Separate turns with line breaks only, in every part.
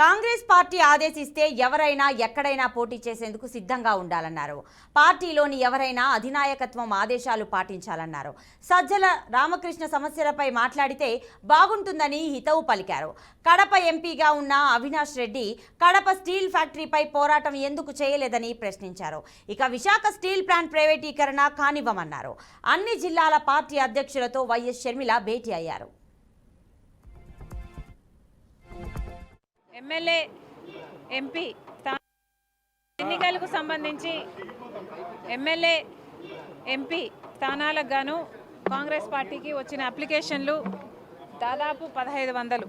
Congress party ఆదేశిస్తే ఎవరైనా ఎక్కడైనా పోటీ చేసేందుకు సిద్ధంగా ఉండాలన్నారు. పార్టీలోని ఎవరైనా అధినాయకత్వం ఆదేశాలు పాటించాలన్నారు. సజ్జల రామకృష్ణ సమస్యలపై మాట్లాడితే బాగుంటుందని హితవు పలికారు. కడప ఎంపీగా ఉన్న అవినాష్ రెడ్డి కడప స్టీల్ ఫ్యాక్టరీపై పోరాటం ఎందుకు చేయలేదని ప్రశ్నించారు. ఇక విశాఖ స్టీల్ ప్లాంట్ ప్రైవేటీకరణ కానివ్వమన్నారు. అన్ని జిల్లాల పార్టీ అధ్యక్షులతో వైఎస్ షర్మిల భేటీ అయ్యారు.
ఎమ్మెల్యే ఎంపీ ఎన్నికలకు సంబంధించి ఎమ్మెల్యే ఎంపీ స్థానాలకు గాను కాంగ్రెస్ పార్టీకి వచ్చిన అప్లికేషన్లు దాదాపు 1500.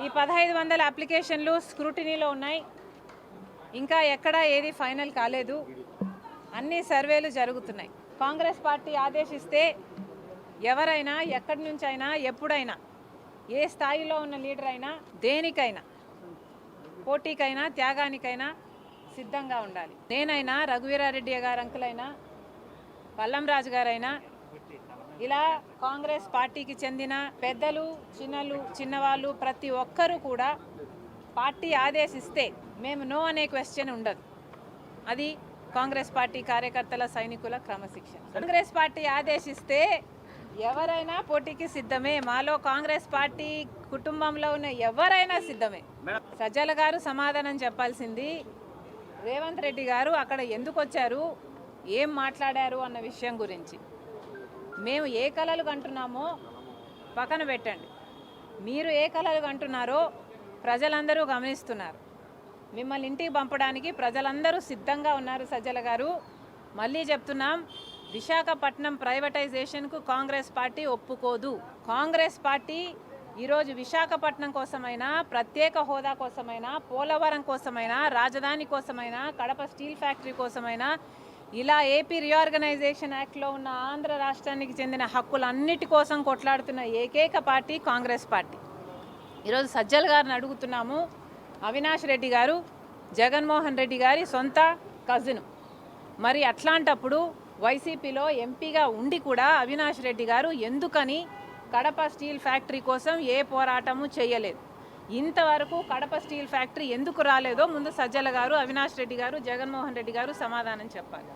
ఈ 1500 అప్లికేషన్లు స్క్రూటినీలో ఉన్నాయి. ఇంకా ఎక్కడా ఏది ఫైనల్ కాలేదు. అన్ని సర్వేలు జరుగుతున్నాయి. కాంగ్రెస్ పార్టీ ఆదేశిస్తే ఎవరైనా ఎక్కడి నుంచైనా ఎప్పుడైనా ఏ స్థాయిలో ఉన్న లీడర్ అయినా దేనికైనా పోటీకైనా త్యాగానికైనా సిద్ధంగా ఉండాలి. నేనైనా రఘువీరారెడ్డి గారు అంకులైనా పల్లం రాజు గారైనా ఇలా కాంగ్రెస్ పార్టీకి చెందిన పెద్దలు చిన్నవాళ్ళు ప్రతి ఒక్కరూ కూడా పార్టీ ఆదేశిస్తే మేము నో అనే క్వశ్చన్ ఉండదు. అది కాంగ్రెస్ పార్టీ కార్యకర్తల సైనికుల క్రమశిక్షణ. కాంగ్రెస్ పార్టీ ఆదేశిస్తే ఎవరైనా పోటీకి సిద్ధమే. మాలో కాంగ్రెస్ పార్టీ కుటుంబంలో ఉన్న ఎవరైనా సిద్ధమే. సజ్జల గారు సమాధానం చెప్పాల్సింది రేవంత్ రెడ్డి గారు అక్కడ ఎందుకు వచ్చారు, ఏం మాట్లాడారు అన్న విషయం గురించి. మేము ఏ కలలు కంటున్నామో పక్కన పెట్టండి. మీరు ఏ కలలు కంటున్నారో ప్రజలందరూ గమనిస్తున్నారు. మిమ్మల్ని ఇంటికి పంపడానికి ప్రజలందరూ సిద్ధంగా ఉన్నారు. సజ్జల గారు మళ్ళీ చెప్తున్నాం, విశాఖపట్నం ప్రైవేటైజేషన్కు కాంగ్రెస్ పార్టీ ఒప్పుకోదు. కాంగ్రెస్ పార్టీ ఈరోజు విశాఖపట్నం కోసమైనా, ప్రత్యేక హోదా కోసమైనా, పోలవరం కోసమైనా, రాజధాని కోసమైనా, కడప స్టీల్ ఫ్యాక్టరీ కోసమైనా, ఇలా ఏపీ రీఆర్గనైజేషన్ యాక్ట్లో ఉన్న ఆంధ్ర రాష్ట్రానికి చెందిన హక్కులన్నిటి కోసం కొట్లాడుతున్న ఏకైక పార్టీ కాంగ్రెస్ పార్టీ. ఈరోజు సజ్జల్ గారిని అడుగుతున్నాము. అవినాష్ రెడ్డి గారు జగన్మోహన్ రెడ్డి గారి సొంత కజిన్. మరి అట్లాంటప్పుడు వైసీపీలో ఎంపీగా ఉండి కూడా అవినాష్ రెడ్డి గారు ఎందుకని కడప స్టీల్ ఫ్యాక్టరీ కోసం ఏ పోరాటము చేయలేదు? ఇంతవరకు కడప స్టీల్ ఫ్యాక్టరీ ఎందుకు రాలేదో ముందు సజ్జల గారు, అవినాష్ రెడ్డి గారు, జగన్మోహన్ రెడ్డి గారు సమాధానం చెప్పాలి.